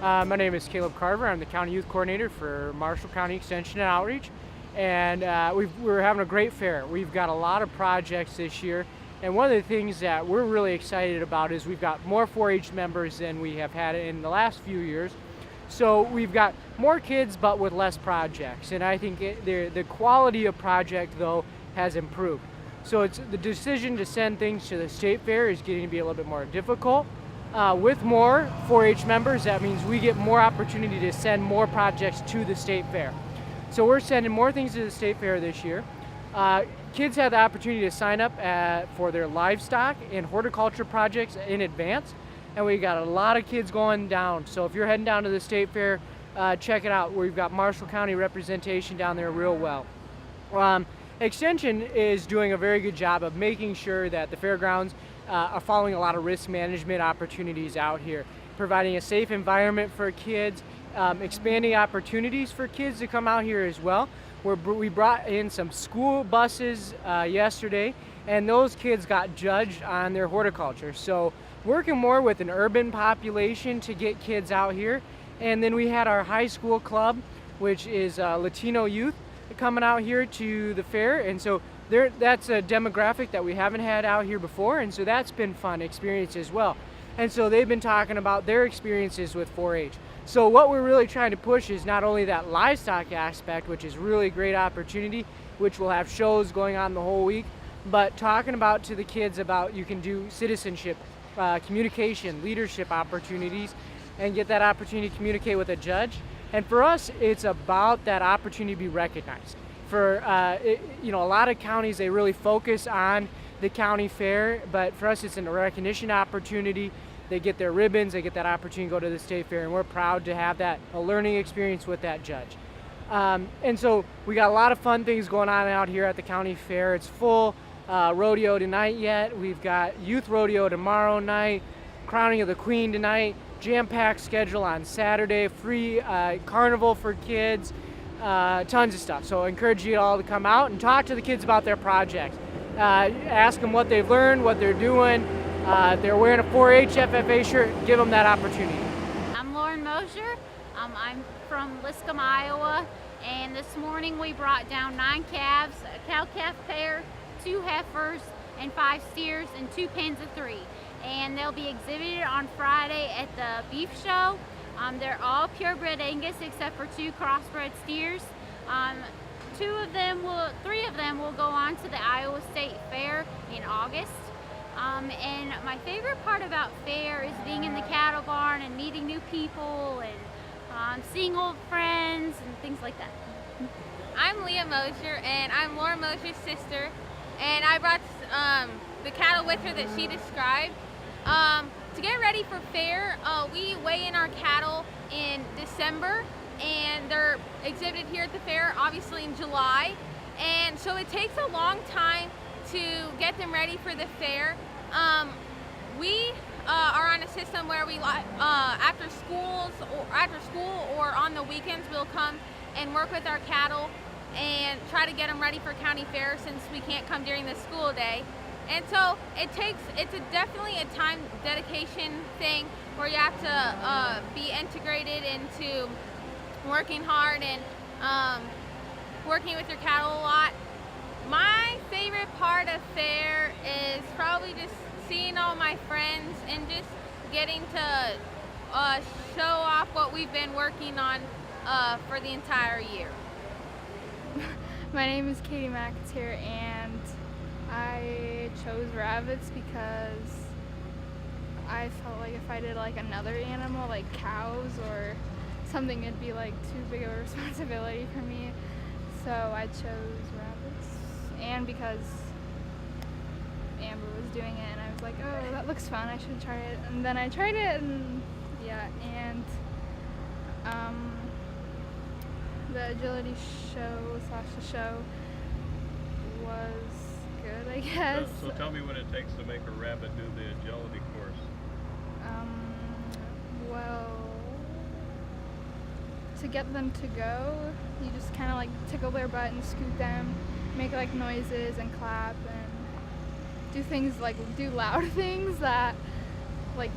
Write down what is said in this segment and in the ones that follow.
My name is Caleb Carver. I'm the County Youth Coordinator for Marshall County Extension and Outreach. And we're having a great fair. We've got a lot of projects this year. And one of the things that we're really excited about is we've got more 4-H members than we have had in the last few years. So we've got more kids but with less projects. And I think the quality of project, though, has improved. So it's the decision to send things to the state fair is getting to be a little bit more difficult. With more 4-H members, that means we get more opportunity to send more projects to the state fair. So we're sending more things to the state fair this year. Kids have the opportunity to sign up for their livestock and horticulture projects in advance. And we got a lot of kids going down. So if you're heading down to the state fair, check it out. We've got Marshall County representation down there real well. Extension is doing a very good job of making sure that the fairgrounds are following a lot of risk management opportunities out here, providing a safe environment for kids, expanding opportunities for kids to come out here as well. We brought in some school buses yesterday, and those kids got judged on their horticulture. So working more with an urban population to get kids out here. And then we had our high school club, which is Latino youth, coming out here to the fair. And so that's a demographic that we haven't had out here before, and so that's been fun experience as well. And so they've been talking about their experiences with 4-H. So what we're really trying to push is not only that livestock aspect, which is really a great opportunity, which will have shows going on the whole week, but talking about to the kids about you can do citizenship, communication, leadership opportunities, and get that opportunity to communicate with a judge. And for us, it's about that opportunity to be recognized. For a lot of counties, they really focus on the county fair, but for us, it's a recognition opportunity. They get their ribbons, they get that opportunity to go to the state fair, and we're proud to have a learning experience with that judge. And so we got a lot of fun things going on out here at the county fair. It's full rodeo tonight yet. We've got youth rodeo tomorrow night, crowning of the queen tonight, jam-packed schedule on Saturday, free carnival for kids, tons of stuff. So I encourage you all to come out and talk to the kids about their projects. Ask them what they've learned, what they're doing. If they're wearing a 4-H FFA shirt, give them that opportunity. I'm Lauren Mosier. I'm from Liscum, Iowa, and this morning we brought down 9 calves, a cow-calf pair, 2 heifers, and 5 steers, and 2 pens of 3. And they'll be exhibited on Friday at the beef show. They're all purebred Angus except for 2 crossbred steers. 3 of them will go on to the Iowa State Fair in August. And my favorite part about fair is being in the cattle barn and meeting new people and seeing old friends and things like that. I'm Leah Mosier, and I'm Laura Mosier's sister, and I brought the cattle with her that she described. To get ready for fair, we weigh in our cattle in December, and they're exhibited here at the fair obviously in July, and so it takes a long time to get them ready for the fair. We are on a system where we after school or on the weekends we'll come and work with our cattle and try to get them ready for county fair since we can't come during the school day. And so it's definitely a time dedication thing where you have to be integrated into working hard and working with your cattle a lot. My favorite part of fair is probably just seeing all my friends and just getting to show off what we've been working on for the entire year. My name is Katie McAteer, and I chose rabbits because I felt like if I did like another animal like cows or something, it'd be like too big of a responsibility for me. So I chose rabbits, and because Amber was doing it and I was like, oh, that looks fun, I should try it. And then I tried it, and yeah, and the agility the show was good, I guess. So tell me what it takes to make a rabbit do the agility course. Well, to get them to go, you just kind of like tickle their butt and scoot them, make like noises and clap and do things like do loud things that like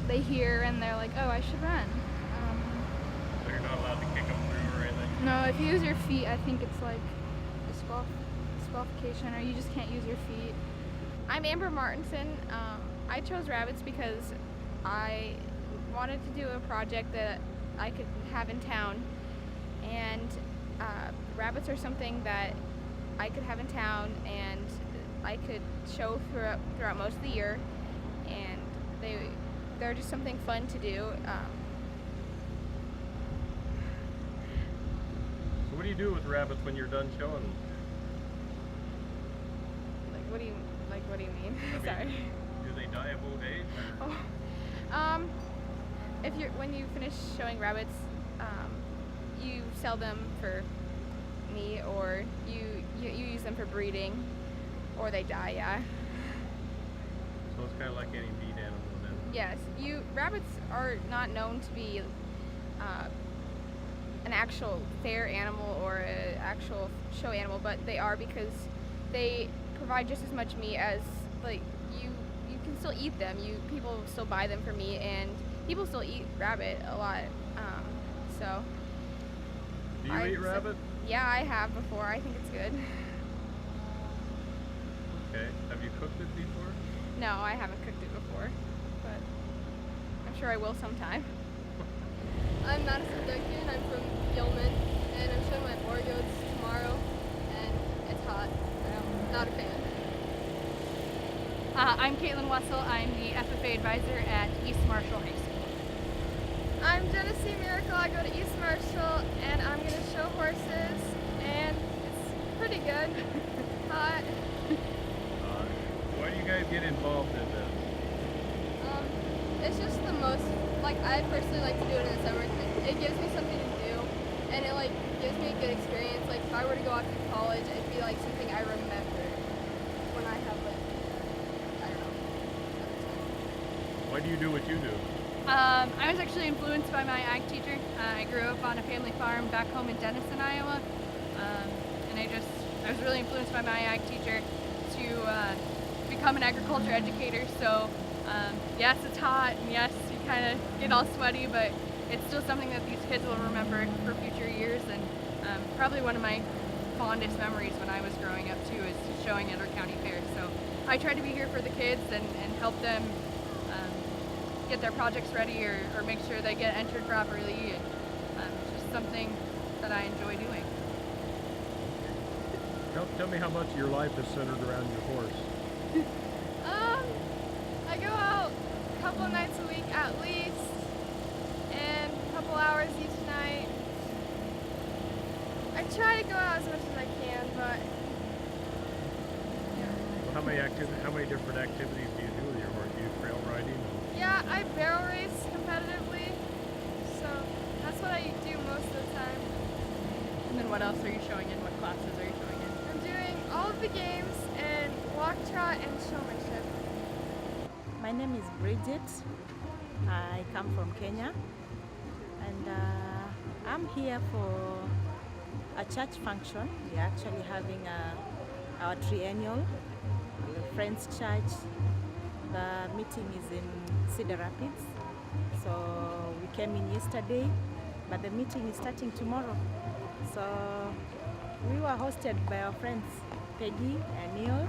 they hear and they're like, oh, I should run. to kick them through or anything? No, if you use your feet, I think it's like disqualification, or you just can't use your feet. I'm Amber Martinson. I chose rabbits because I wanted to do a project that I could have in town, and rabbits are something that I could have in town and I could show throughout most of the year, and they're just something fun to do. So what do you do with rabbits when you're done showing them? What do you mean? I mean, Sorry. Do they die of old age? When you finish showing rabbits, you sell them for meat, or you use them for breeding, or they die. Yeah. So it's kind of like any meat animal then. Yes. Rabbits are not known to be an actual fair animal or an actual show animal, but they are because they provide just as much meat as, like, you can still eat them. People still buy them for meat, and people still eat rabbit a lot. So. Do you eat rabbit? Yeah, I have before. I think it's good. Okay. Have you cooked it before? No, I haven't cooked it before, but I'm sure I will sometime. I'm Madison Duncan. I'm from Gilman, and I'm showing my boar goats tomorrow, and it's hot. I'm not a fan. I'm Caitlin Wessel. I'm the FFA advisor at East Marshall High School. I'm Genesee Miracle. I go to East Marshall, and I'm going to show horses, and it's pretty good. Hot. Why do you guys get involved in this? It's just the most, like, I personally like to do it in the summer. It gives me something to do, and it, like, gives me a good experience. Like, if I were to go off to college, it'd be, like, something I remember when I have, like, I don't know. Why do you do what you do? I was actually influenced by my ag teacher. I grew up on a family farm back home in Denison, Iowa, and I was really influenced by my ag teacher to become an agriculture educator. So yes, it's hot, and yes, you kind of get all sweaty, but it's still something that these kids will remember for future years, and probably one of my fondest memories when I was growing up too is showing at our county fair. So I try to be here for the kids and help them get their projects ready or make sure they get entered properly, and it's just something that I enjoy doing. Tell me how much of your life is centered around your horse. I go out a couple nights a week at least, and a couple hours each night. I try to go out as much as I can, but yeah. Well, how many different activities do you do with your horse? Do you trail riding? Yeah, I barrel race competitively, so that's what I do most of the time. And then what else are you showing in? What classes are you showing in? I'm doing all of the games and walk, trot, and showmanship. My name is Bridget. I come from Kenya, and I'm here for a church function. We're actually having our triennial Friends Church. The meeting is in Cedar Rapids, so we came in yesterday, but the meeting is starting tomorrow. So we were hosted by our friends Peggy and Neil,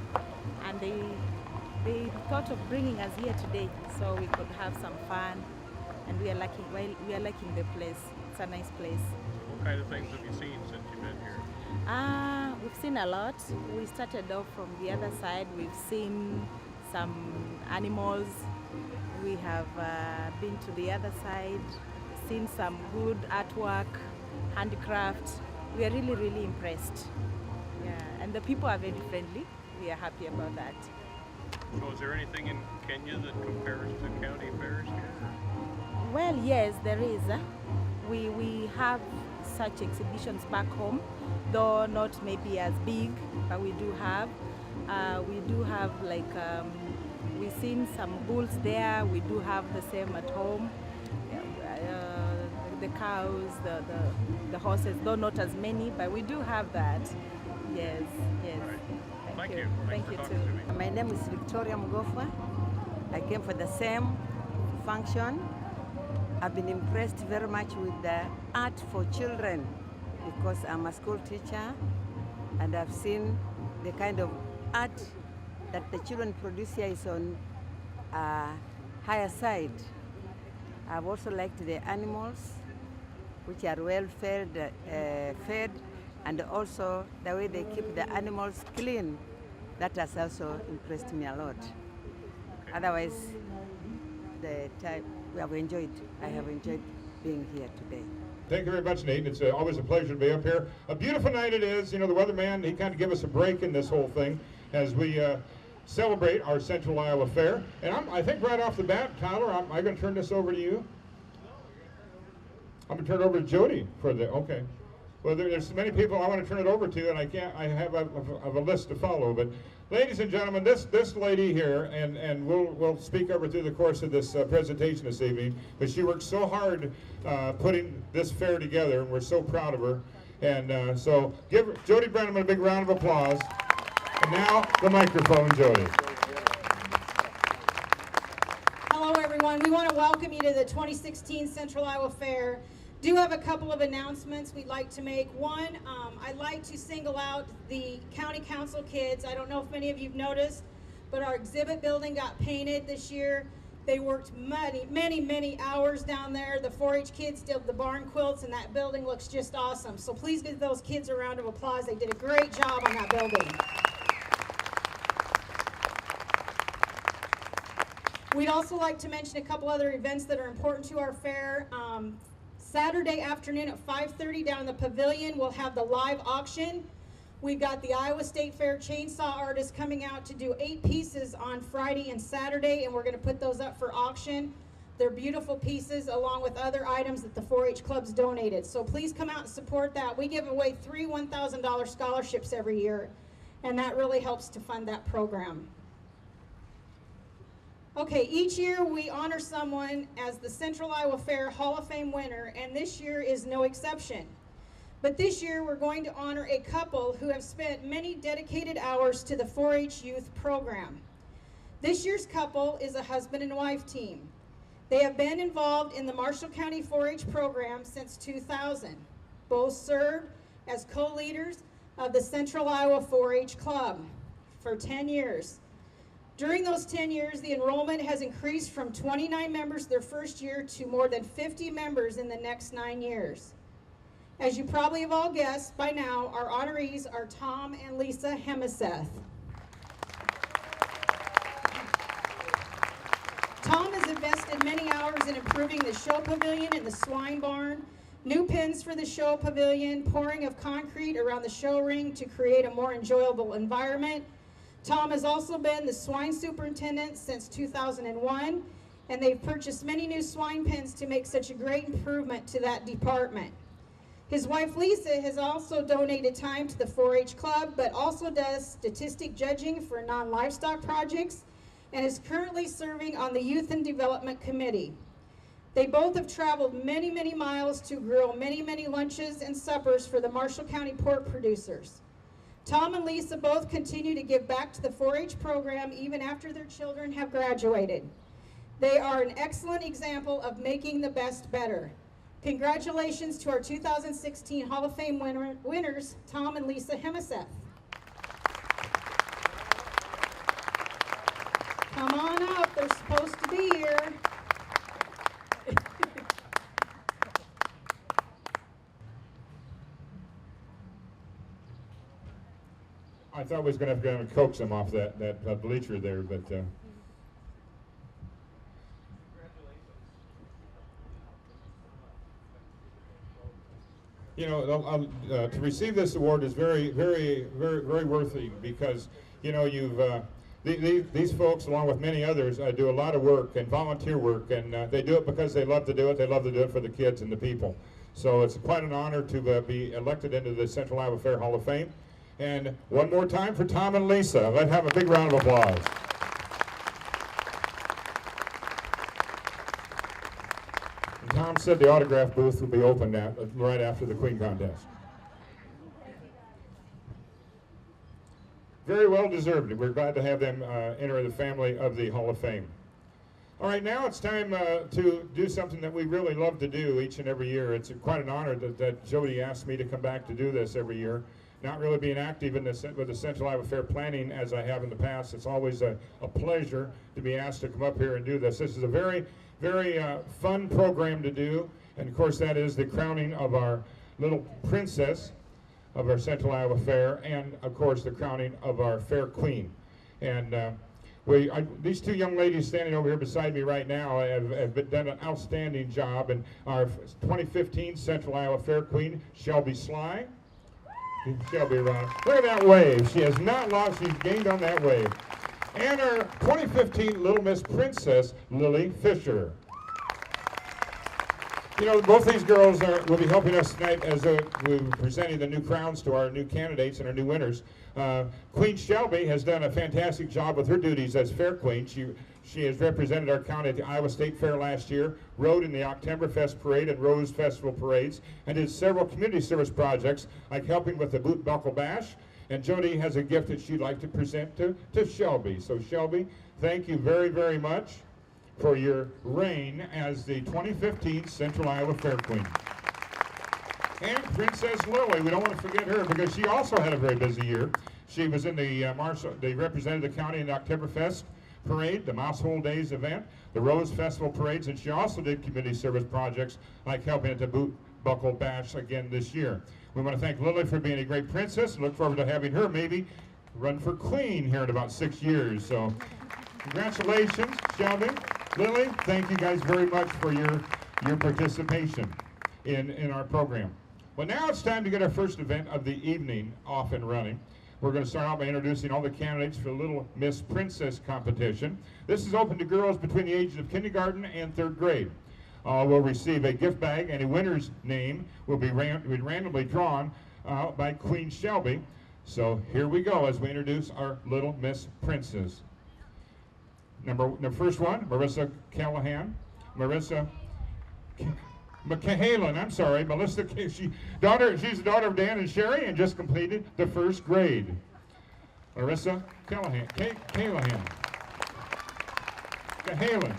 and they thought of bringing us here today so we could have some fun, and we are liking the place. It's a nice place. What kind of things have you seen since you've been here? We've seen a lot. We started off from the other side. We've seen some animals. We have been to the other side, seen some good artwork, handicraft. We are really, really impressed. Yeah, and the people are very friendly. We are happy about that. So is there anything in Kenya that compares to county fairs here? Well, yes, there is. We have such exhibitions back home, though not maybe as big, but we do have. We've seen some bulls there. We do have the same at home. The cows, the horses, though not as many, but we do have that. Yes, yes. All right. Thank you. you. Thanks Thank for you talking too. to me. My name is Victoria Mugofwa. I came for the same function. I've been impressed very much with the art for children because I'm a school teacher and I've seen the kind of art that the children produce here is on a higher side. I've also liked the animals, which are well fed, and also the way they keep the animals clean. That has also impressed me a lot. Otherwise, the time I have enjoyed being here today. Thank you very much, Nate. It's always a pleasure to be up here. A beautiful night it is. You know, the weatherman, he kind of gave us a break in this whole thing as we celebrate our Central Iowa Fair. And I think right off the bat, Tyler, I'm going to turn this over to you. I'm going to turn it over to Jody for the, okay. Well, there's many people I want to turn it over to, and I have a list to follow. But ladies and gentlemen, this lady here, and we'll speak of her through the course of this presentation this evening, but she worked so hard putting this fair together, and we're so proud of her. And so give Jody Brenneman a big round of applause. And now the microphone, Jody. Hello, everyone. We want to welcome you to the 2016 Central Iowa Fair. Do have a couple of announcements we'd like to make. One, I'd like to single out the county council kids. I don't know if many of you've noticed, but our exhibit building got painted this year. They worked many hours down there. The 4-H kids did the barn quilts, and that building looks just awesome. So please give those kids a round of applause. They did a great job on that building. We'd also like to mention a couple other events that are important to our fair. Saturday afternoon at 5:30 down in the pavilion, we'll have the live auction. We've got the Iowa State Fair chainsaw artists coming out to do 8 pieces on Friday and Saturday, and we're going to put those up for auction. They're beautiful pieces along with other items that the 4-H clubs donated. So please come out and support that. We give away 3 $1,000 scholarships every year, and that really helps to fund that program. Okay, each year we honor someone as the Central Iowa Fair Hall of Fame winner, and this year is no exception. But this year we're going to honor a couple who have spent many dedicated hours to the 4-H youth program. This year's couple is a husband and wife team. They have been involved in the Marshall County 4-H program since 2000. Both served as co-leaders of the Central Iowa 4-H Club for 10 years. During those 10 years, the enrollment has increased from 29 members their first year to more than 50 members in the next 9 years. As you probably have all guessed by now, our honorees are Tom and Lisa Hemiseth. Tom has invested many hours in improving the show pavilion and the swine barn, new pins for the show pavilion, pouring of concrete around the show ring to create a more enjoyable environment. Tom has also been the swine superintendent since 2001, and they've purchased many new swine pens to make such a great improvement to that department. His wife Lisa has also donated time to the 4-H club, but also does statistic judging for non-livestock projects and is currently serving on the Youth and Development Committee. They both have traveled many miles to grill many lunches and suppers for the Marshall County pork producers. Tom and Lisa both continue to give back to the 4-H program even after their children have graduated. They are an excellent example of making the best better. Congratulations to our 2016 Hall of Fame winners, Tom and Lisa Hemiseth. Come on up, they're supposed to be here. I thought we was going to have to coax him off that bleacher there, but you know, to receive this award is very worthy because you know these folks, along with many others, do a lot of work and volunteer work, and they do it because they love to do it. They love to do it for the kids and the people. So it's quite an honor to be elected into the Central Iowa Fair Hall of Fame. And one more time for Tom and Lisa. Let's have a big round of applause. And Tom said the autograph booth will be open right after the Queen contest. Very well deserved. We're glad to have them enter the family of the Hall of Fame. All right, now it's time to do something that we really love to do each and every year. It's quite an honor that Jody asked me to come back to do this every year. Not really being active in with the Central Iowa Fair planning as I have in the past. It's always a pleasure to be asked to come up here and do this. This is a very, very fun program to do. And of course that is the crowning of our little princess of our Central Iowa Fair, and of course the crowning of our Fair Queen. And these two young ladies standing over here beside me right now have done an outstanding job. And our 2015 Central Iowa Fair Queen, Shelby Sly. Shelby around. Look at that wave. She has not lost. She's gained on that wave. And our 2015 Little Miss Princess, Lily Fisher. You know, both these girls will be helping us tonight as we're presenting the new crowns to our new candidates and our new winners. Queen Shelby has done a fantastic job with her duties as Fair Queen. She has represented our county at the Iowa State Fair last year, rode in the Oktoberfest Parade and Rose Festival parades, and did several community service projects like helping with the Boot Buckle Bash. And Jody has a gift that she'd like to present to Shelby. So Shelby, thank you very, very much for your reign as the 2015 Central Iowa Fair Queen. And Princess Lily, we don't want to forget her because she also had a very busy year. She was in they represented the county in the Oktoberfest Parade, the Mouse Hole Days event, the Rose Festival parades, and she also did community service projects like helping at the Boot Buckle Bash again this year. We want to thank Lily for being a great princess and look forward to having her maybe run for queen here in about 6 years. So congratulations, Shelby. Lily, thank you guys very much for your participation in our program. Well, now it's time to get our first event of the evening off and running. We're going to start out by introducing all the candidates for the Little Miss Princess competition. This is open to girls between the ages of kindergarten and 3rd grade. Will receive a gift bag, and a winner's name will be randomly drawn by Queen Shelby. So here we go as we introduce our Little Miss Princess. The first one, Marissa Callahan. Marissa Cahalan, I'm sorry, Melissa. She's the daughter of Dan and Sherry, and just completed the 1st grade. Marissa Callahan. Cahalan.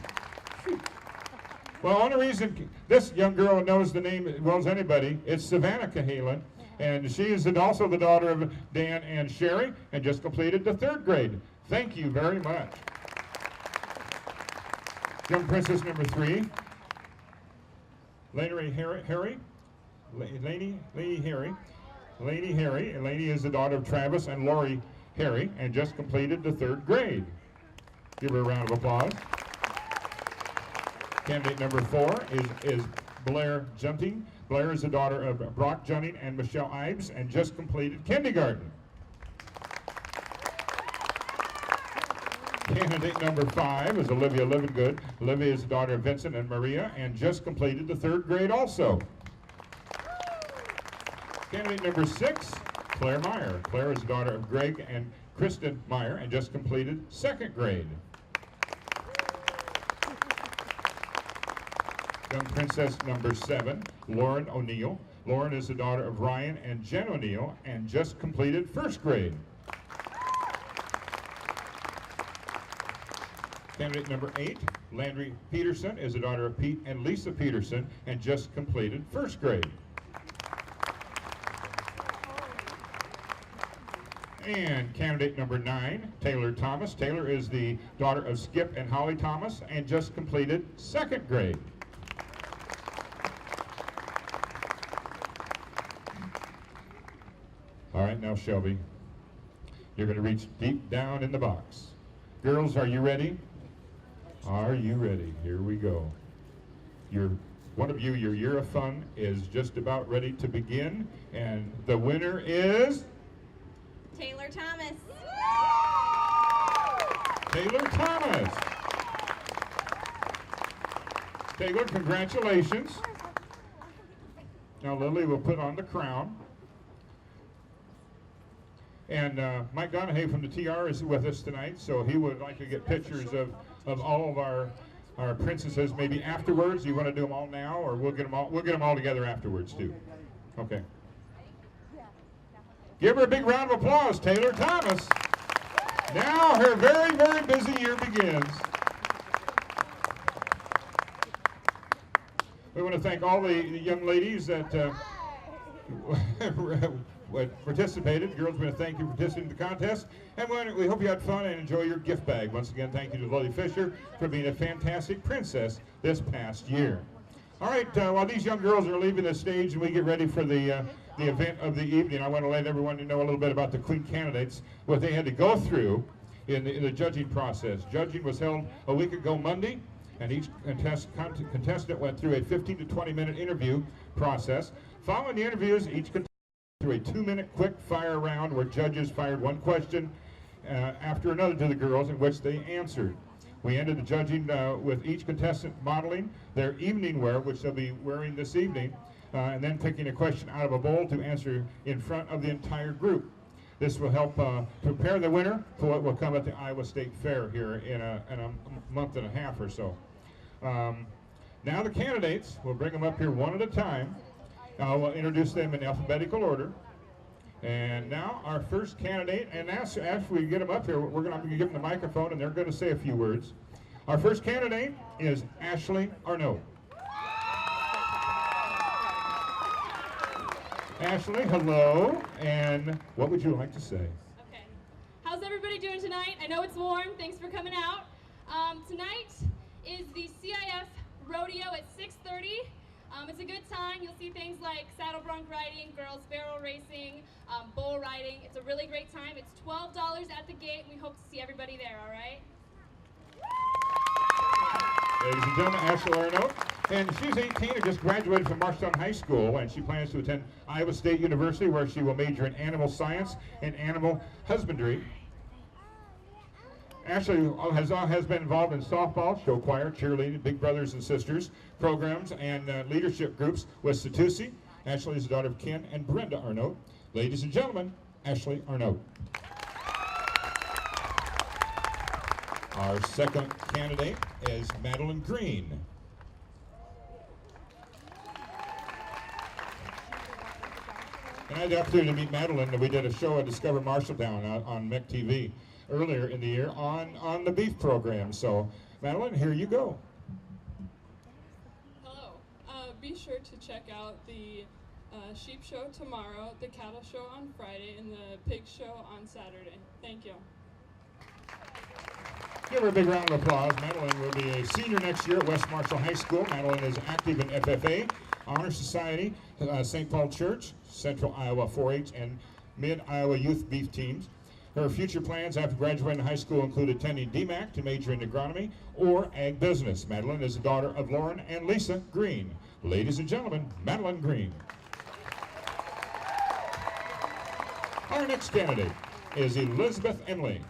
Well, only reason this young girl knows the name as well as anybody is Savannah Cahalan, and she is also the daughter of Dan and Sherry, and just completed the 3rd grade. Thank you very much. Young Princess number 3, Lady Harry. And Lady is the daughter of Travis and Lori Harry, and just completed the 3rd grade. Give her a round of applause. Candidate number 4 is Blair Junting. Blair is the daughter of Brock Junting and Michelle Ives, and just completed kindergarten. Candidate number 5 is Olivia Livingood. Olivia is the daughter of Vincent and Maria, and just completed the 3rd grade also. Candidate number 6, Claire Meyer. Claire is the daughter of Greg and Kristen Meyer, and just completed 2nd grade. Young Princess number 7, Lauren O'Neill. Lauren is the daughter of Ryan and Jen O'Neill, and just completed 1st grade. Candidate number 8, Landry Peterson, is the daughter of Pete and Lisa Peterson, and just completed 1st grade. And candidate number 9, Taylor Thomas. Taylor is the daughter of Skip and Holly Thomas, and just completed 2nd grade. All right, now Shelby, you're going to reach deep down in the box. Girls, are you ready? Are you ready? Here we go. One of you, your year of fun is just about ready to begin, and the winner is Taylor Thomas. Taylor Thomas. Taylor, congratulations. Now Lily will put on the crown. And Mike Donahue from the TR is with us tonight, so he would like to get pictures of all of our princesses maybe afterwards. You want to do them all now, or we'll get them all together afterwards too. Okay. Give her a big round of applause, Taylor Thomas. Now her very, very busy year begins. We want to thank all the young ladies that participated. Girls, we want to thank you for participating in the contest. And we hope you had fun and enjoy your gift bag. Once again, thank you to Lily Fisher for being a fantastic princess this past year. All right, while these young girls are leaving the stage and we get ready for the event of the evening, I want to let everyone know a little bit about the Queen candidates, what they had to go through in the judging process. Judging was held a week ago Monday, and each contestant went through a 15 to 20-minute interview process. Following the interviews, each contestant went through a 2-minute quick fire round where judges fired one question after another to the girls in which they answered. We ended the judging with each contestant modeling their evening wear, which they'll be wearing this evening, and then picking a question out of a bowl to answer in front of the entire group. This will help prepare the winner for what will come at the Iowa State Fair here in a month and a half or so. Now the candidates, we'll bring them up here one at a time. We'll introduce them in alphabetical order. And now our first candidate, and after we get them up here, we're going to give them the microphone and they're going to say a few words. Our first candidate is Ashley Arnaud. Ashley, hello, and what would you like to say? Okay. How's everybody doing tonight? I know it's warm. Thanks for coming out. Tonight is the CIF Rodeo at 6:30. It's a good time. You'll see things like saddle bronc riding, girls barrel racing, bull riding. It's a really great time. It's $12 at the gate. We hope to see everybody there, all right? Ladies and gentlemen, Ashley Arnaud. And she's 18 and just graduated from Marshalltown High School, and she plans to attend Iowa State University, where she will major in animal science and animal husbandry. Ashley has been involved in softball, show choir, cheerleading, Big Brothers and Sisters programs, and leadership groups with Satusi. Ashley is the daughter of Ken and Brenda Arnaud. Ladies and gentlemen, Ashley Arnaud. Our second candidate is Madeline Green. And I had the opportunity to meet Madeline. We did a show at Discover Marshalltown on MEC TV earlier in the year on the beef program. So, Madeline, here you go. Hello. Be sure to check out the sheep show tomorrow, the cattle show on Friday, and the pig show on Saturday. Thank you. Give her a big round of applause. Madeline will be a senior next year at West Marshall High School. Madeline is active in FFA, Honor Society, St. Paul Church, Central Iowa 4-H, and Mid-Iowa Youth Beef teams. Her future plans after graduating high school include attending DMAC to major in agronomy or ag business. Madeline is the daughter of Lauren and Lisa Green. Ladies and gentlemen, Madeline Green. Our next candidate is Elizabeth Emily.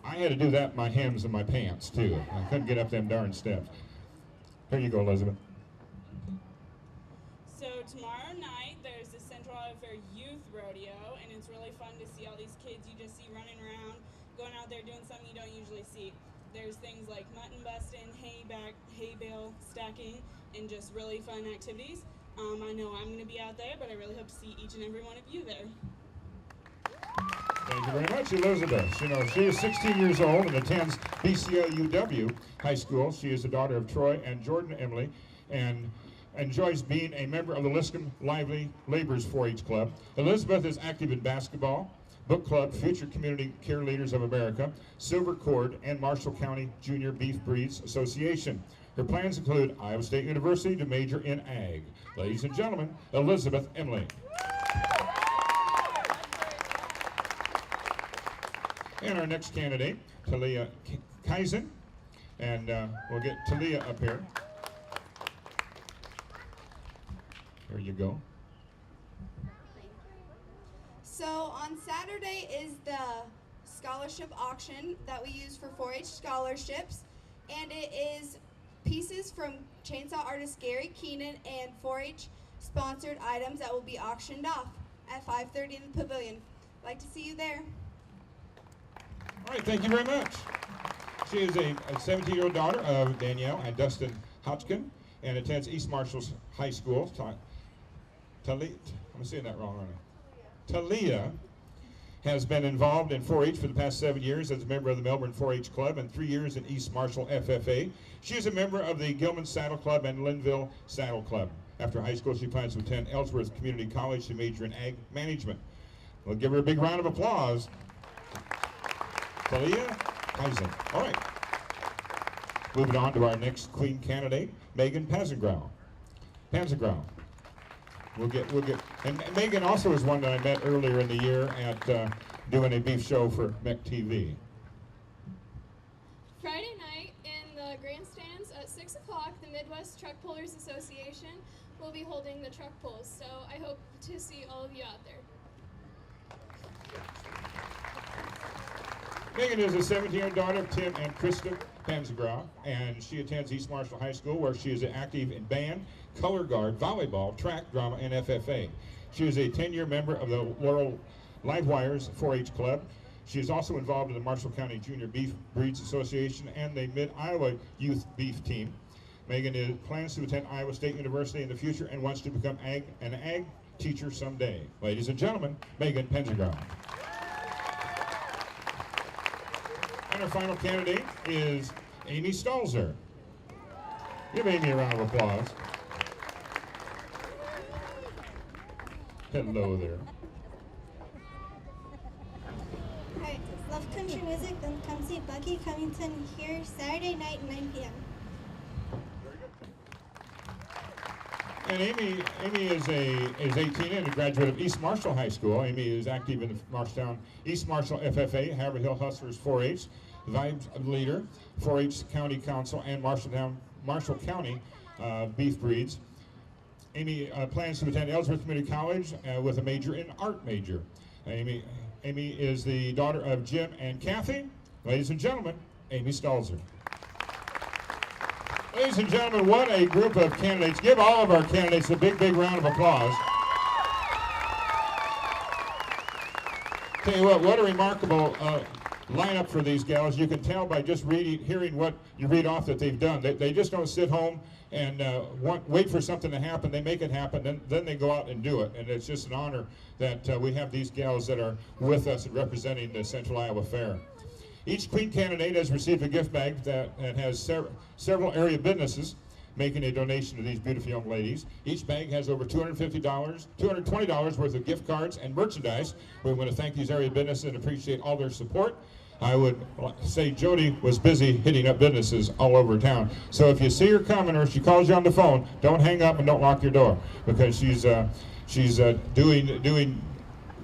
I had to do that in my hems and my pants, too. I couldn't get up them darn steps. Here you go, Elizabeth. So tomorrow night, there's the Central Iowa Fair Youth Rodeo, and it's really fun to see all these kids you just see running around, going out there doing something you don't usually see. There's things like mutton busting, hay bale stacking, and just really fun activities. I know I'm going to be out there, but I really hope to see each and every one of you there. Thank you very much, Elizabeth. You know, she is 16 years old and attends BCLUW High School. She is the daughter of Troy and Jordan Emily and enjoys being a member of the Liscombe Lively Laborers 4-H Club. Elizabeth is active in basketball, book club, Future Community Care Leaders of America, Silver Cord, and Marshall County Junior Beef Breeds Association. Her plans include Iowa State University to major in ag. Ladies and gentlemen, Elizabeth Emily. And our next candidate, Talia Kaizen, and we'll get Talia up here. There you go. So on Saturday is the scholarship auction that we use for 4-H scholarships, and it is pieces from chainsaw artist Gary Keenan and 4-H sponsored items that will be auctioned off at 5:30 in the pavilion. I'd like to see you there. All right, thank you very much. She is a 17-year-old daughter of Danielle and Dustin Hodgkin and attends East Marshall High School. Talia, I'm saying that wrong, aren't I? Talia has been involved in 4-H for the past 7 years as a member of the Melbourne 4-H Club and 3 years in East Marshall FFA. She is a member of the Gilman Saddle Club and Linville Saddle Club. After high school, she plans to attend Ellsworth Community College to major in ag management. We'll give her a big round of applause. Talia Eisen. All right. Moving on to our next Queen candidate, Megan Panzegrau. And Megan also is one that I met earlier in the year at doing a beef show for MEC TV. Friday night in the grandstands at 6 o'clock, the Midwest Truck Pullers Association will be holding the truck pulls, so I hope to see all of you out there. Megan is a 17-year-old daughter of Tim and Krista Panzegrau, and she attends East Marshall High School, where she is active in band, color guard, volleyball, track, drama, and FFA. She is a 10-year member of the Laurel Livewires 4-H Club. She is also involved in the Marshall County Junior Beef Breeds Association and the Mid-Iowa Youth Beef Team. Megan plans to attend Iowa State University in the future and wants to become an ag teacher someday. Ladies and gentlemen, Megan Panzegrau. And our final candidate is Amy Stalzer. Give Amy a round of applause. Hello there. Alright, love country music, then come see Bucky Covington here Saturday night, 9 p.m. And Amy is 18 and a graduate of East Marshall High School. Amy is active in the Marshalltown East Marshall FFA, Haverhill Hill Hustlers 4-H, Vibes Leader, 4-H County Council, and Marshall County Beef Breeds. Amy plans to attend Ellsworth Community College with a major in art major. Amy is the daughter of Jim and Kathy. Ladies and gentlemen, Amy Stalzer. Ladies and gentlemen, what a group of candidates. Give all of our candidates a big, big round of applause. Tell you what a remarkable lineup for these gals. You can tell by just hearing what you read off that they've done. They just don't sit home and wait for something to happen. They make it happen, then they go out and do it. And it's just an honor that we have these gals that are with us and representing the Central Iowa Fair. Each Queen candidate has received a gift bag that has several area businesses making a donation to these beautiful young ladies. Each bag has over $220 worth of gift cards and merchandise. We want to thank these area businesses and appreciate all their support. I would say Jody was busy hitting up businesses all over town. So if you see her coming or she calls you on the phone, don't hang up and don't lock your door, because she's doing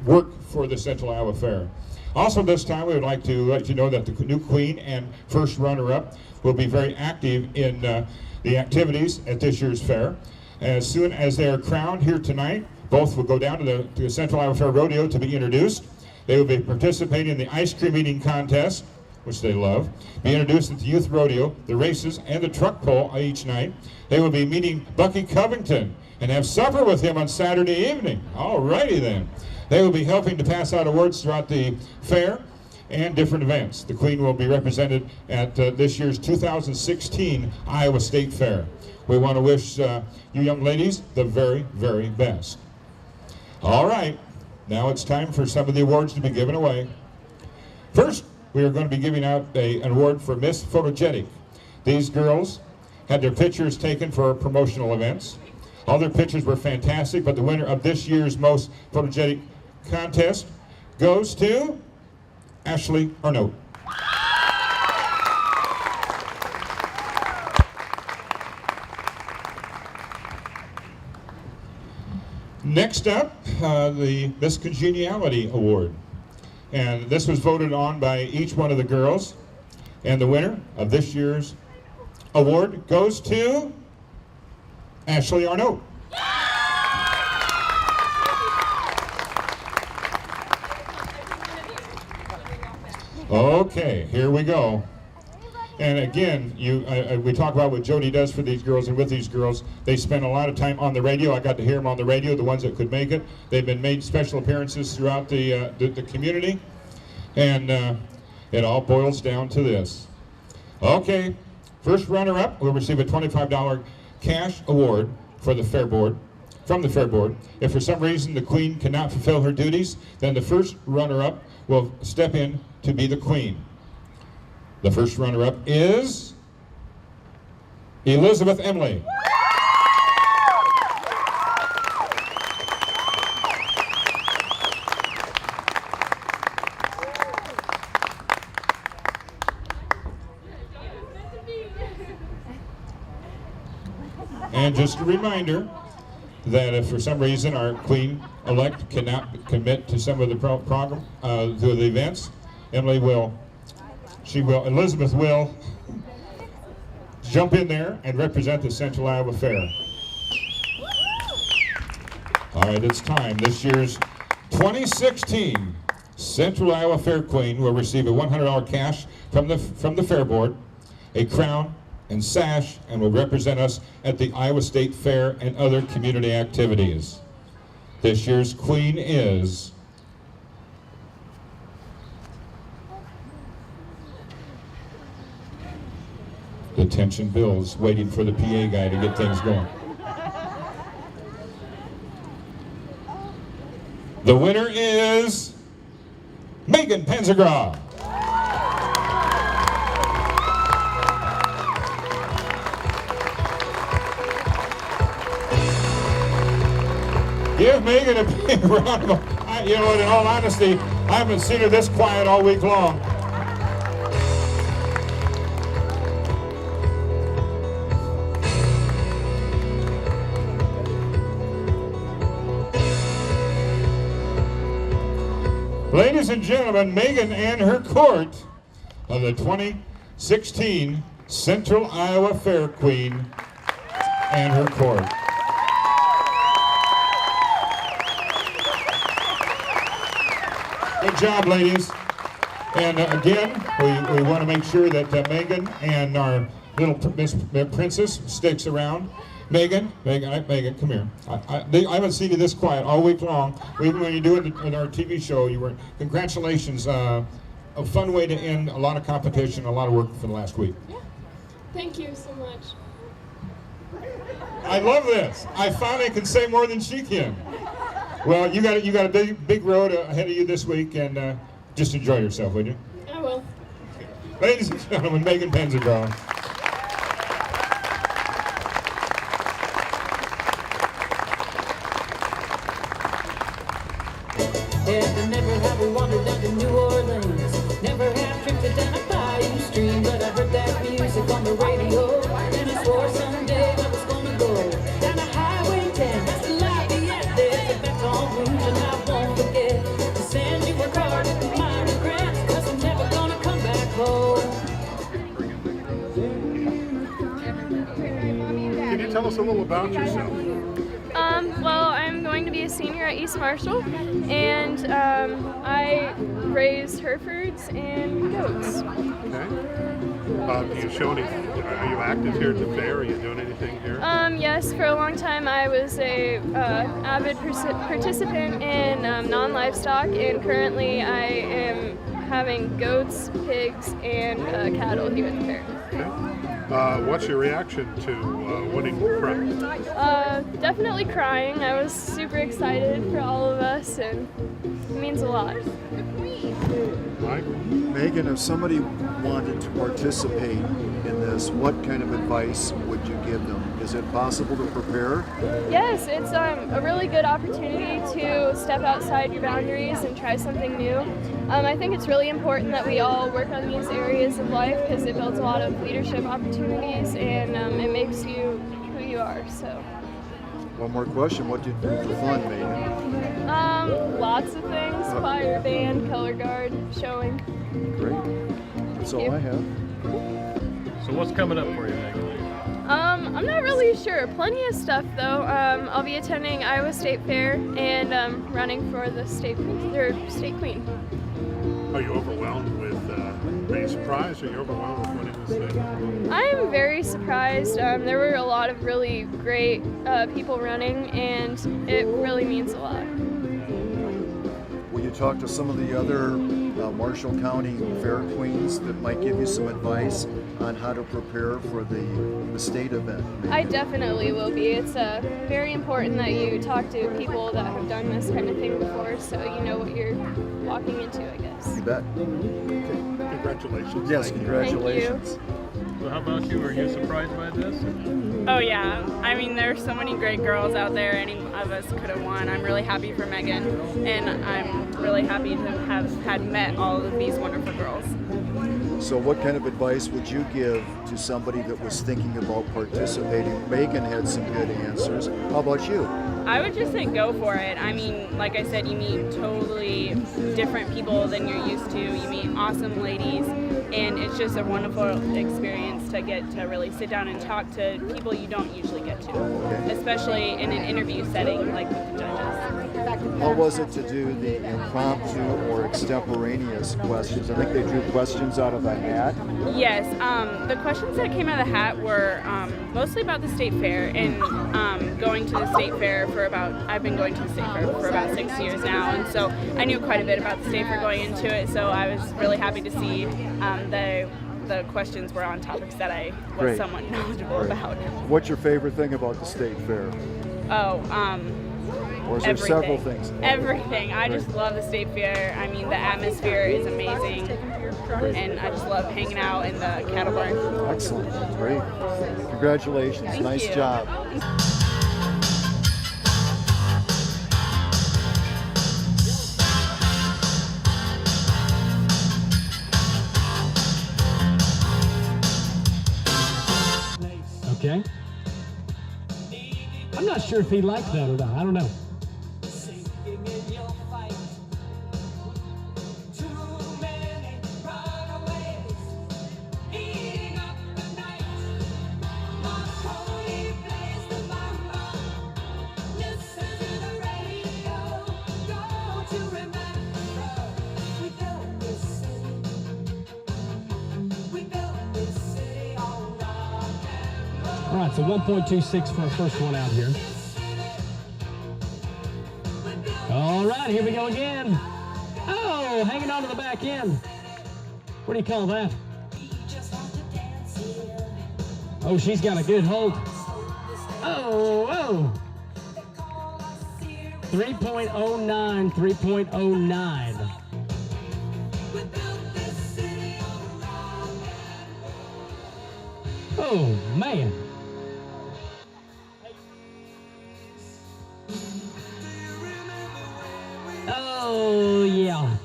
work for the Central Iowa Fair. Also this time, we would like to let you know that the new Queen and first runner-up will be very active in the activities at this year's fair. As soon as they are crowned here tonight, both will go down to the Central Iowa Fair Rodeo to be introduced. They will be participating in the ice cream eating contest, which they love, be introduced at the youth rodeo, the races, and the truck pull each night. They will be meeting Bucky Covington and have supper with him on Saturday evening. All righty then. They will be helping to pass out awards throughout the fair and different events. The Queen will be represented at this year's 2016 Iowa State Fair. We want to wish you young ladies the very, very best. All right, now it's time for some of the awards to be given away. First, we are going to be giving out an award for Miss Photogenic. These girls had their pictures taken for promotional events. All their pictures were fantastic, but the winner of this year's most photogenic contest goes to Ashley Arnault. Next up, the Miss Congeniality Award. And this was voted on by each one of the girls. And the winner of this year's award goes to Ashley Arnault. Okay, here we go. And again, we talk about what Jody does for these girls, and with these girls, they spend a lot of time on the radio. I got to hear them on the radio, the ones that could make it. They've been made special appearances throughout the community, and it all boils down to this. Okay, first runner-up will receive a $25 cash award for the Fair Board. from the Fair Board. If for some reason the Queen cannot fulfill her duties, then the first runner-up will step in to be the Queen. The first runner-up is Elizabeth Emily. And just a reminder that if for some reason our Queen-elect cannot commit to some of the program, to the events, Elizabeth will jump in there and represent the Central Iowa Fair. All right, it's time. This year's 2016 Central Iowa Fair Queen will receive a $100 cash from the Fair Board, a crown and sash, and will represent us at the Iowa State Fair and other community activities. This year's Queen is the attention Bill's waiting for the PA guy to get things going. The winner is Megan Penzagraw. Give Megan a big round of applause. You know, in all honesty, I haven't seen her this quiet all week long. Ladies and gentlemen, Megan and her court of the 2016 Central Iowa Fair Queen and her court. Good job, ladies. And again, we want to make sure that Megan and our little Miss Princess sticks around. Megan, come here. I haven't seen you this quiet all week long. Even when you do it in our TV show, you were. Congratulations. A fun way to end a lot of competition, a lot of work for the last week. Yeah. Thank you so much. I love this. I finally can say more than she can. Well, you got a big road ahead of you this week, and just enjoy yourself, would you? I will. Ladies and gentlemen, Megan Penzagraw. Yeah, never have we wandered down to New Orleans. Never have tripped down a bayou stream, but I heard that music on the radio, and I swore someday I was gonna go down a Highway 10. That's the Lafayette. There's a Baton Rouge, and I won't forget to send you a card with my regrets, 'cause I'm never gonna come back home. Can you tell us a little about yourself? Well, I'm going to be a senior at East Marshall, and I raise Herefords and goats. Okay. Do you show any? Are you active here at the fair? Are you doing anything here? Yes, for a long time I was a avid participant in non-livestock, and currently I am having goats, pigs, and cattle here at the fair. Okay. What's your reaction to winning the crown? Definitely crying. I was super excited for all of us, and it means a lot. Mike? Megan, if somebody wanted to participate in this, what kind of advice would you give them? Is it possible to prepare? Yes, it's a really good opportunity to step outside your boundaries and try something new. I think it's really important that we all work on these areas of life because it builds a lot of leadership opportunities, and it makes you who you are. So. One more question. What do you do for fun, Megan? Lots of things. Choir, band, color guard, showing. Great. That's all I have. So what's coming up for you, Megan? I'm not really sure. Plenty of stuff though. I'll be attending Iowa State Fair and running for the state queen. Are you overwhelmed with? Are you surprised? Are you overwhelmed with winning this thing? I'm very surprised. There were a lot of really great people running, and it really means a lot. Will you you talk to some of the other Marshall County fair queens that might give you some advice on how to prepare for the state event? I definitely will be. It's very important that you talk to people that have done this kind of thing before, so you know what you're walking into, I guess. You bet. Okay. Congratulations. Yes, congratulations. So how about you? Were you surprised by this? Oh yeah, I mean there's so many great girls out there, any of us could have won. I'm really happy for Megan, and I'm really happy to have had met all of these wonderful girls. So what kind of advice would you give to somebody that was thinking about participating? Megan had some good answers. How about you? I would just say go for it. I mean, like I said, you meet totally different people than you're used to. You meet awesome ladies, and it's just a wonderful experience to get to really sit down and talk to people you don't usually get to, especially in an interview setting like with the judges. How was it to do the impromptu or extemporaneous questions? I think they drew questions out of a hat. Yes, the questions that came out of the hat were mostly about the state fair and going to the state fair I've been going to the state fair for about 6 years now, and so I knew quite a bit about the state fair going into it, so I was really happy to see the questions were on topics that I was somewhat knowledgeable about. What's your favorite thing about the state fair? Oh, or is there several things? Everything. I just love the state fair. I mean, the atmosphere is amazing, and I just love hanging out in the cattle barn. Excellent. Great. Congratulations. Thank nice you. job. Okay. I'm not sure if he liked that or not. I don't know. All right, so 1.26 for our first one out here. All right, here we go again. Oh, hanging on to the back end. What do you call that? Oh, she's got a good hold. Oh. 3.09, 3.09. Oh, man. Oh, yeah.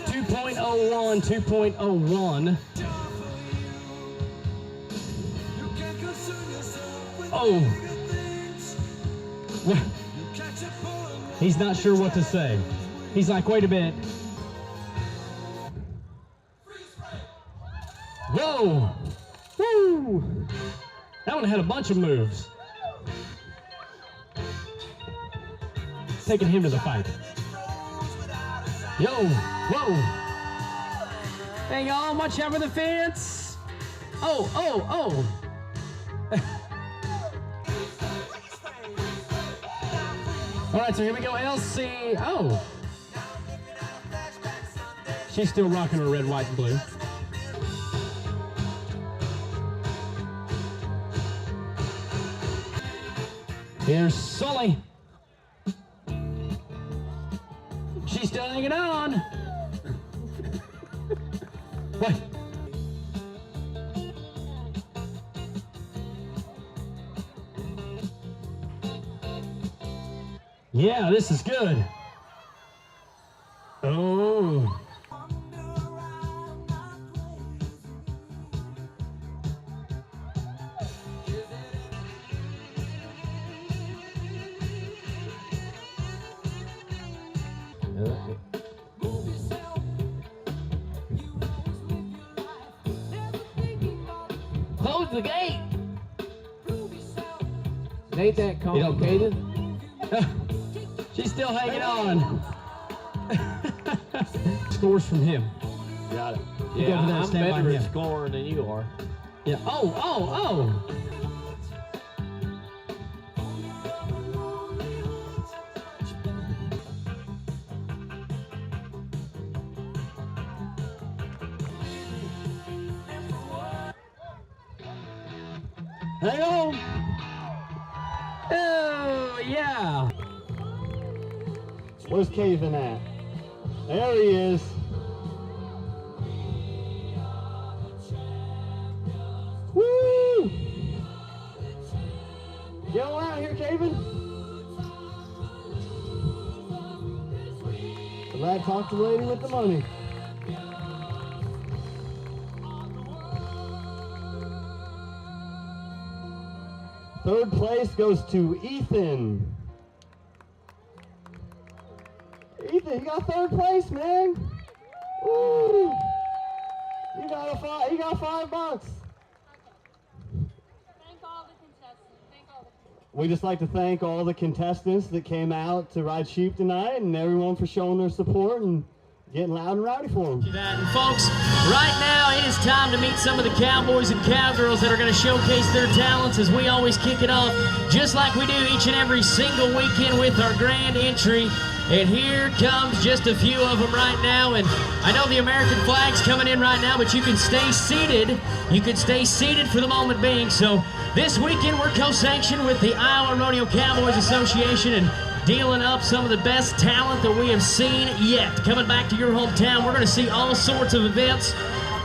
2.01, 2.01. Oh. Well, he's not sure what to say. He's like, wait a minute. Whoa. Woo. That one had a bunch of moves. Taking him to the fight. Yo, whoa. Hang on, watch out for the fence. Oh. All right, so here we go, LC. Oh. She's still rocking her red, white, and blue. Here's Sully. She's still hanging on. What? Yeah, this is good. Oh. Close the gate. It ain't that complicated. She's still hanging on. Scores from him. Got it. You go over there and I'm stand by better him. at scoring than you are. Yeah. Oh. Hang on. Oh, yeah. Where's Caven at? There he is. Woo! Get on out here, Caven. The lad talked to the lady with the money. Third place goes to Ethan. Ethan, you got third place, man. Woo! You got $5. We just like to thank all the contestants that came out to ride sheep tonight, and everyone for showing their support and getting loud and rowdy for them. And folks, right now it is time to meet some of the cowboys and cowgirls that are going to showcase their talents as we always kick it off, just like we do each and every single weekend with our grand entry. And here comes just a few of them right now. And I know the American flag's coming in right now, but you can stay seated. You can stay seated for the moment being. So this weekend we're co-sanctioned with the Iowa Rodeo Cowboys Association and dealing up some of the best talent that we have seen yet. Coming back to your hometown, we're going to see all sorts of events.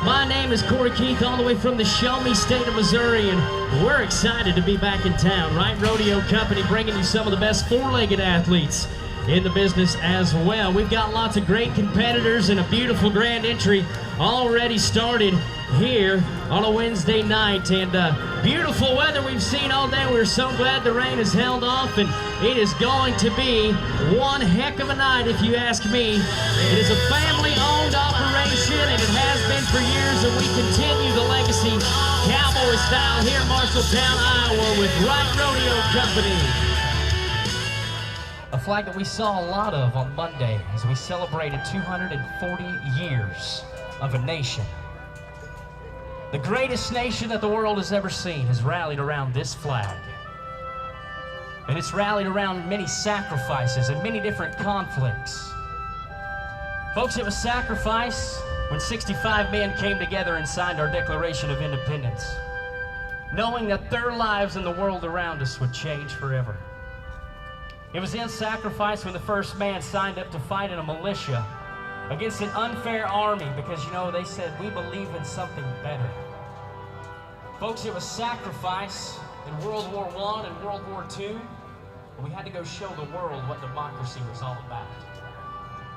My name is Corey Keith, all the way from the Show Me State of Missouri, and we're excited to be back in town. Right Rodeo Company bringing you some of the best four-legged athletes in the business as well. We've got lots of great competitors and a beautiful grand entry already started here on a Wednesday night, and beautiful weather we've seen all day. We're so glad the rain has held off, and it is going to be one heck of a night if you ask me. It is a family-owned operation, and it has been for years, and we continue the legacy cowboy style here in Marshalltown, Iowa with Right Rodeo Company. A flag that we saw a lot of on Monday as we celebrated 240 years of a nation. The greatest nation that the world has ever seen has rallied around this flag. And it's rallied around many sacrifices and many different conflicts. Folks, it was sacrifice when 65 men came together and signed our Declaration of Independence, knowing that their lives and the world around us would change forever. It was in sacrifice when the first man signed up to fight in a militia against an unfair army because, you know, they said, we believe in something better. Folks, it was sacrifice in World War I and World War II. We had to go show the world what democracy was all about.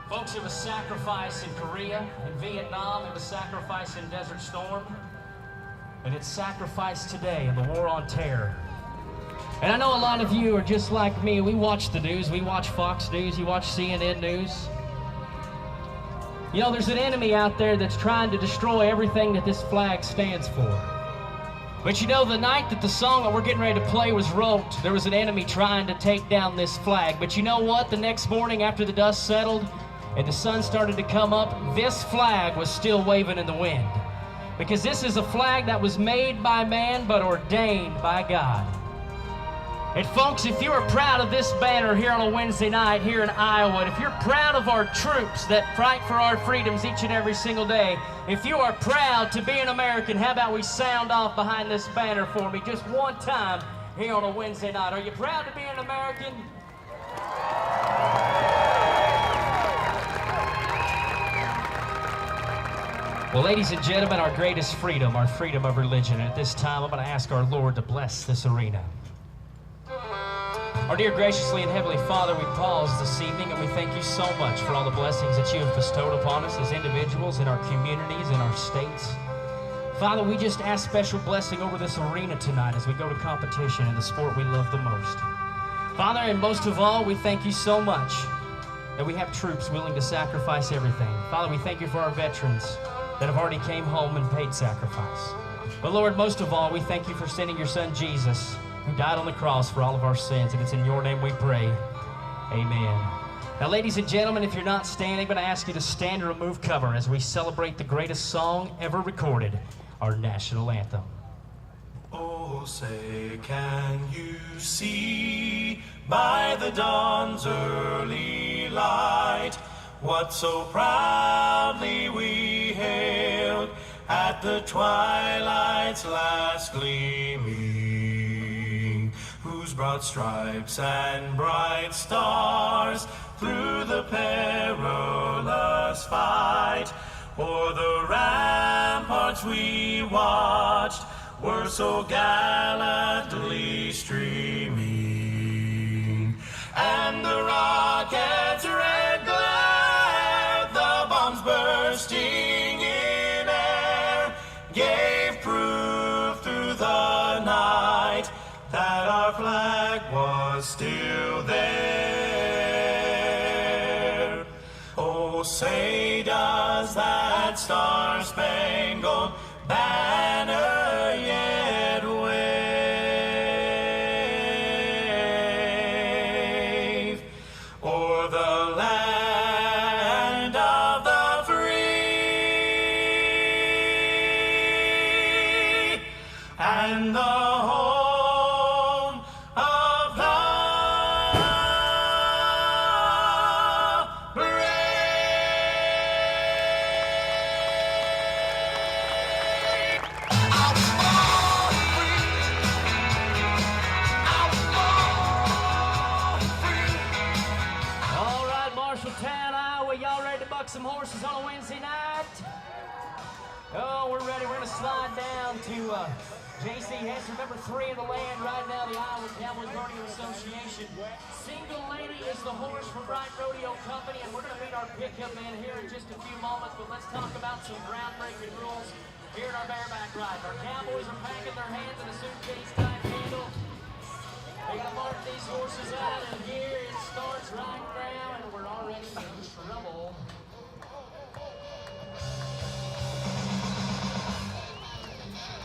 Folks, it was sacrifice in Korea, in Vietnam, it was sacrifice in Desert Storm, and it's sacrifice today in the war on terror. And I know a lot of you are just like me. We watch the news. We watch Fox News. You watch CNN News. You know, there's an enemy out there that's trying to destroy everything that this flag stands for. But you know, the night that the song that we're getting ready to play was wrote, there was an enemy trying to take down this flag. But you know what? The next morning after the dust settled and the sun started to come up, this flag was still waving in the wind. Because this is a flag that was made by man but ordained by God. And folks, if you are proud of this banner here on a Wednesday night here in Iowa, and if you're proud of our troops that fight for our freedoms each and every single day, if you are proud to be an American, how about we sound off behind this banner for me just one time here on a Wednesday night? Are you proud to be an American? Well, ladies and gentlemen, our greatest freedom, our freedom of religion. And at this time, I'm going to ask our Lord to bless this arena. Our dear graciously and heavenly Father, we pause this evening and we thank you so much for all the blessings that you have bestowed upon us as individuals in our communities, in our states. Father, we just ask special blessing over this arena tonight as we go to competition in the sport we love the most. Father, and most of all, we thank you so much that we have troops willing to sacrifice everything. Father, we thank you for our veterans that have already came home and paid sacrifice. But Lord, most of all, we thank you for sending your son Jesus, who died on the cross for all of our sins, and it's in your name we pray. Amen. Now, ladies and gentlemen, if you're not standing, I'm going to ask you to stand or remove cover as we celebrate the greatest song ever recorded, our national anthem. Oh, say, can you see by the dawn's early light what so proudly we hailed at the twilight's last gleaming brought stripes and bright stars through the perilous fight. O'er the ramparts we watched were so gallantly streaming, and the rockets' red glare, the bombs bursting in air, gave proof through the night that our flag was still there. Oh, say does that star-spangled banner yet wave o'er the land of the free and the home of the brave? All right, Marshalltown, Iowa, y'all ready to buck some horses on a Wednesday night? Oh, we're ready. We're going to slide down to J.C. Hester, number 3 in the land right now, the Iowa Cowboy Rodeo Association. Single Lady is the horse from Bright Rodeo Company, and we're going to meet our pickup man here in just a few moments, but let's talk about some groundbreaking rules here at our bareback ride. Our Cowboys are packing their hands in a suitcase-type handle. They got to mark these horses out, and here it starts right now, and we're already in trouble.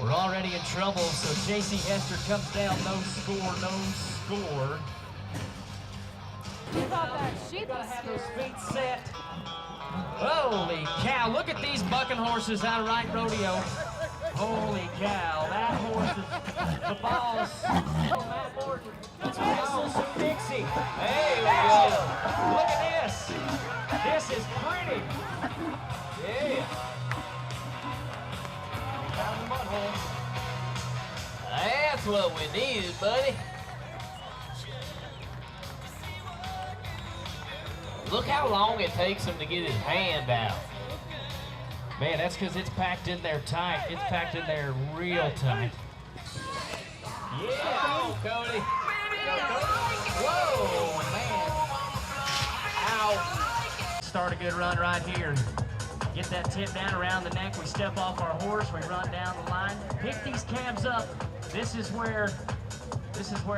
We're already in trouble, so J.C. Hester comes down, no score, no score. You thought that sheep Gotta was have those scared. feet set. Holy cow, look at these bucking horses out of Wright Rodeo. Holy cow, that horse is the boss. Matt Morton, Wilson Dixie. Hey, look at this. This is pretty. Yeah. Down the mud hole. That's what we needed, buddy. Look how long it takes him to get his hand out. Man, that's because it's packed in there tight. It's packed in there real tight. Yeah, oh, Cody. Whoa, man. Ow. Start a good run right here. Get that tip down around the neck. We step off our horse. We run down the line. Pick these calves up. This is where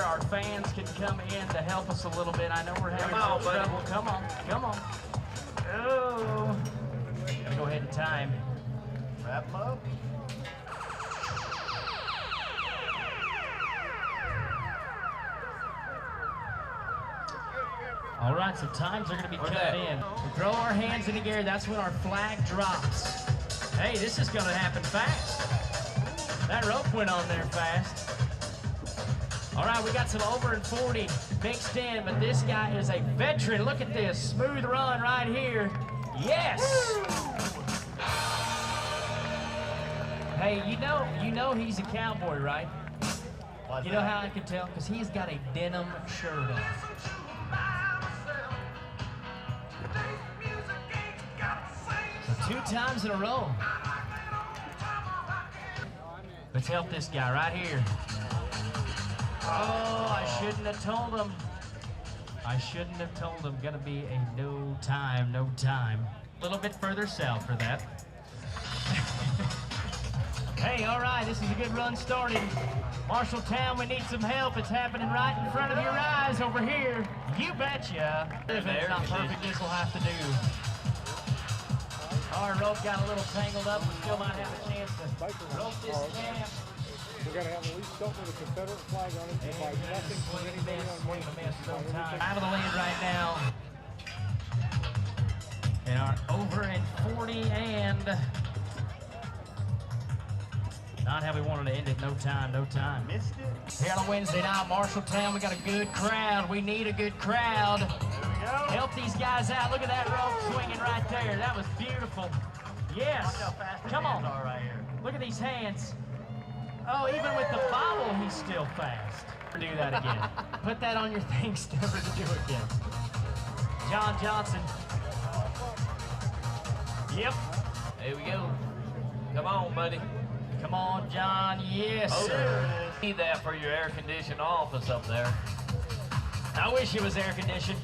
our fans can come in to help us a little bit. I know we're having some trouble. Come on, come on. Oh. Gotta go ahead and time. Wrap them up. All right, so times are going to be cut in. We throw our hands in the air. That's when our flag drops. Hey, this is going to happen fast. That rope went on there fast. All right, we got some over and 40 mixed in, but this guy is a veteran. Look at this smooth run right here. Yes. Hey, you know he's a cowboy, right? You know how I can tell? Because he's got a denim shirt on. So 2 times in a row. Let's help this guy right here. Oh, I shouldn't have told him. I shouldn't have told him. Gonna be a no time, no time. A little bit further south for that. Hey, all right, this is a good run starting. Marshalltown, we need some help. It's happening right in front of your eyes over here. You betcha. If it's not perfect, this will have to do. Our rope got a little tangled up. We still might have a chance to rope this calf. We got to have at least something with a Confederate flag on it. By nothing from anybody on Out of the lead right now. And our over and 40 and not how we wanted to end it. No time, no time. Missed it. Here on a Wednesday night, Marshalltown, we got a good crowd. We need a good crowd. There we go. Help these guys out. Look at that rope swinging right there. That was beautiful. Yes. Look how fast come on. Are right here. Look at these hands. Oh, even with the bobble, he's still fast. do that again. Put that on your things, never to do again. John Johnson. Yep. There we go. Come on, buddy. Come on, John. Yes, sir. Need that for your air-conditioned office up there. I wish it was air conditioned.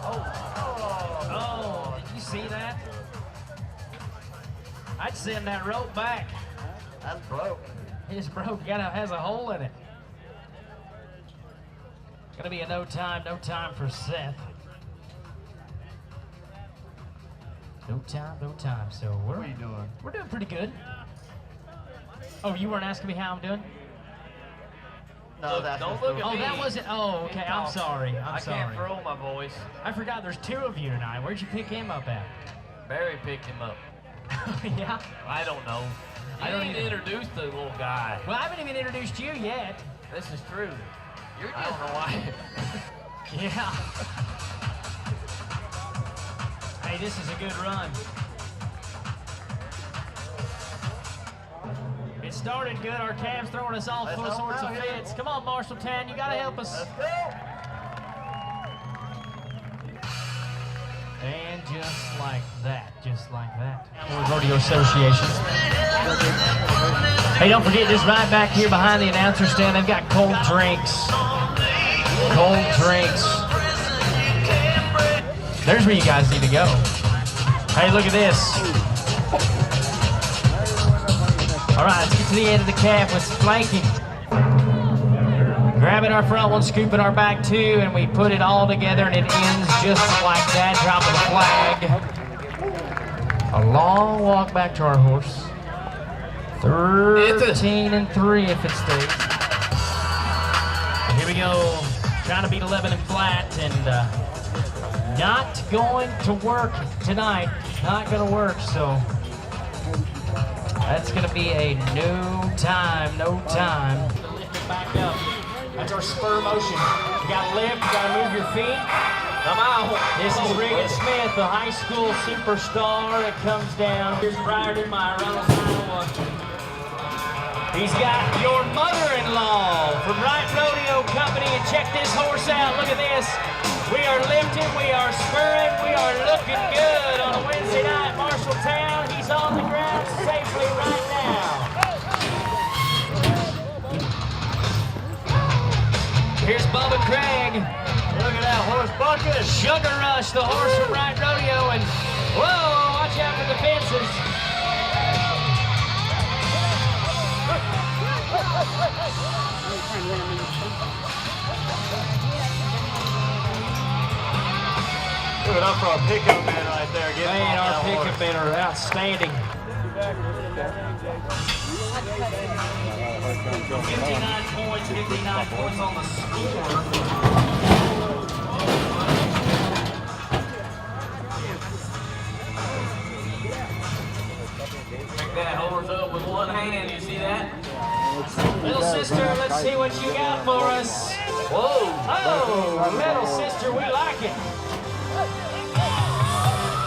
Oh, did you see that? I'd send that rope back. That's broke. It's broke. Has a hole in it. Gonna be a no time for Seth. No time. So what are you doing? We're doing pretty good. Oh, you weren't asking me how I'm doing? No, don't look at me. Oh, that wasn't. Oh, okay. I'm sorry. I can't throw my voice. I forgot there's two of you tonight. Where'd you pick him up at? Barry picked him up. Yeah? I don't know. I don't even introduce the little guy. Well, I haven't even introduced you yet. This is true. I don't know why. Yeah. Hey, this is a good run. It started good. Our cab's throwing us off full sorts of fits. Come on, Marshalltown, you gotta help us. Let's go. And just like that. Rodeo Association. Hey, don't forget, just right back here behind the announcer stand, they've got cold drinks. There's where you guys need to go. Hey, look at this. All right, let's get to the end of the calf with flanking. Grabbing our front one, scooping our back two, and we put it all together, and it ends just like that, dropping the flag. A long walk back to our horse. 13-3 if it stays. Here we go, trying to beat 11 and flat, and not going to work tonight. Not going to work, so that's going to be a no time. Lift it back up. That's our spur motion. You got to lift, you got to move your feet. Come on. This is Regan Smith, the high school superstar that comes down. Here's Brian Newmeyer, Reynolds, Iowa. He's got your mother-in-law from Wright Rodeo Company, and check this horse out. Look at this. We are lifting, we are spurring, we are looking good on a Wednesday night. Marshalltown, he's on the ground safely right now. Here's Bubba Craig. Look at that horse bucket. Sugar Rush, the horse from Wright Rodeo, and whoa, watch out for the fences. Give it up for our pickup man right there. Man, our pickup men are outstanding. 59 points on the score. Pick that horse up with one hand, you see that? Little sister, let's see what you got for us. Whoa! Oh, little sister, we like it.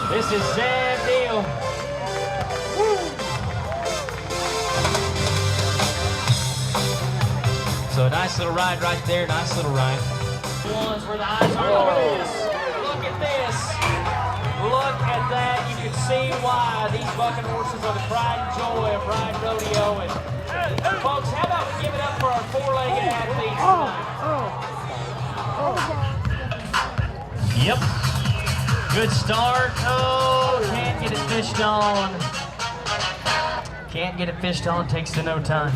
This is Zab Deal. So a nice little ride right there, nice little ride. Ones where the eyes are. Look at this. Look at this. Look at that. You can see why these bucking horses are the pride and joy of Wright Rodeo. And folks, how about we give it up for our four-legged athletes tonight? Yep. Good start. Oh, can't get it fished on. Can't get it fished on, takes to no time.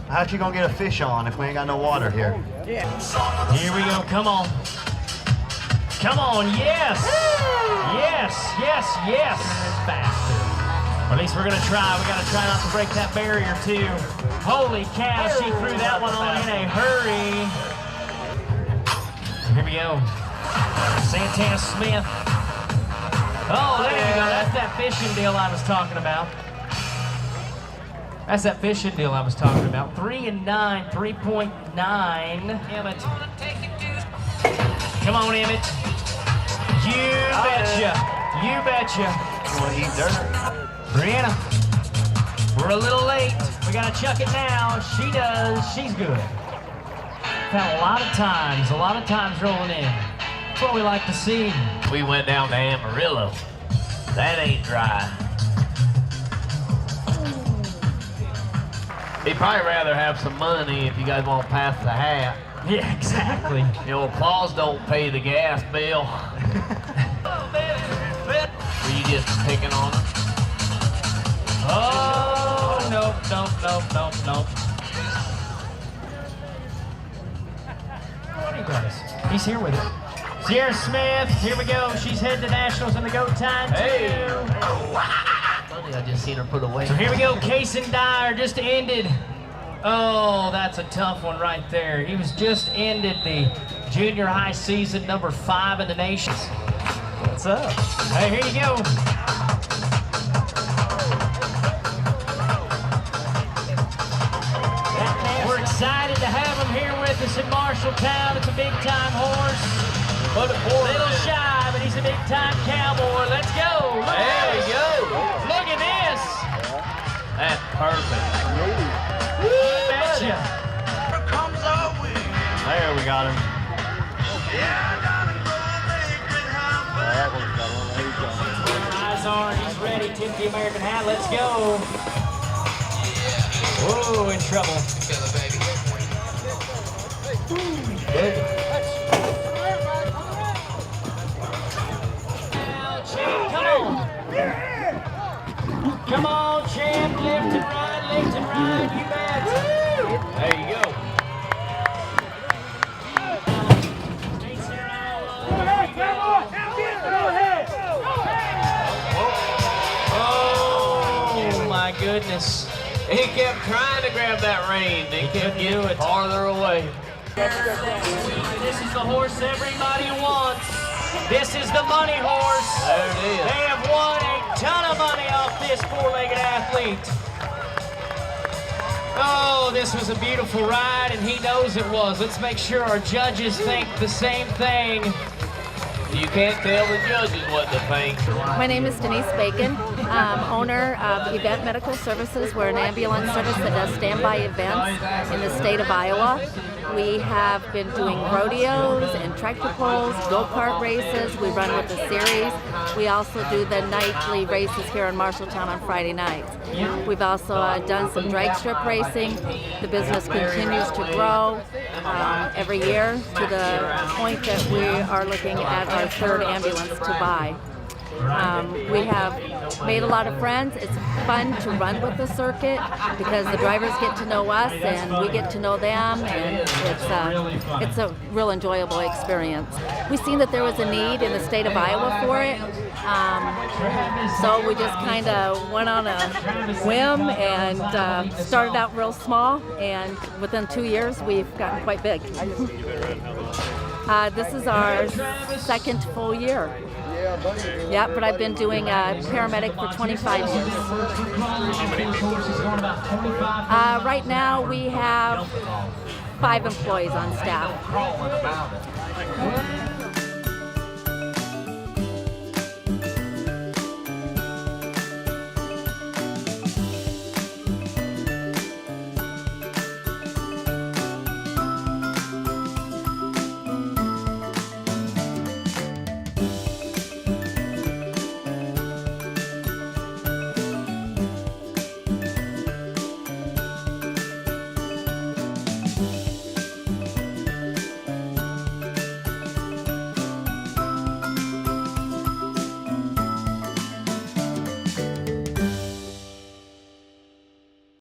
How's you gonna get a fish on if we ain't got no water here? Yeah. Here we go, come on. Come on, yes! Yes, yes, yes! Faster. Or at least we're gonna try. We gotta try not to break that barrier too. Holy cow, she threw that one on in a hurry. Here we go. Santana Smith. Oh, there you go. That's that fishing deal I was talking about. That's that fishing deal I was talking about. 3 and 9, 3.9. Emmett. Come on, Emmett. You betcha. You betcha. You wanna eat dirt? Brianna. We're a little late. We gotta chuck it now. She does. She's good. Got a lot of times rolling in. That's what we like to see. We went down to Amarillo. That ain't dry. He'd probably rather have some money if you guys won't pass the hat. Yeah, exactly. You know, applause don't pay the gas bill. Were you just picking on him? Oh, nope. What he does? He's here with it. Sierra Smith, here we go. She's heading to Nationals in the goat time, too. Hey. Funny, I just seen her put away. So here we go. Kason Dyer just ended. Oh, that's a tough one right there. He was just ended the junior high season, number 5 in the nation. What's up? Hey, here you go. We're excited to have him here with us in Marshalltown. It's a big-time horse. A little shy, but he's a big-time cowboy. Let's go. There we go. Look at this. That's perfect. Betcha. There, we got him. Eyes on, he's ready. Tip the American hat. Let's go. Whoa, in trouble. Good. Now, champ, come on. Come on, champ. Lift and ride, you bet. There you go. Oh my goodness. He kept trying to grab that rein. He couldn't do it. Farther away. This is the horse everybody wants. This is the money horse. There it is. They have won a ton of money off this four-legged athlete. Oh, this was a beautiful ride, and he knows it was. Let's make sure our judges think the same thing. You can't tell the judges what to think. My name is Denise Bacon. I'm owner of Event Medical Services. We're an ambulance service that does standby events in the state of Iowa. We have been doing rodeos and tractor pulls, go-kart races. We run with the series. We also do the nightly races here in Marshalltown on Friday nights. We've also done some drag strip racing. The business continues to grow every year to the point that we are looking at our third ambulance to buy. We have made a lot of friends. It's fun to run with the circuit because the drivers get to know us and we get to know them, and it's a real enjoyable experience. We've seen that there was a need in the state of Iowa for it, so we just kind of went on a whim and started out real small, and within 2 years we've gotten quite big. This is our second full year. Yeah, but I've been doing paramedic for 25 years. Right now we have 5 employees on staff.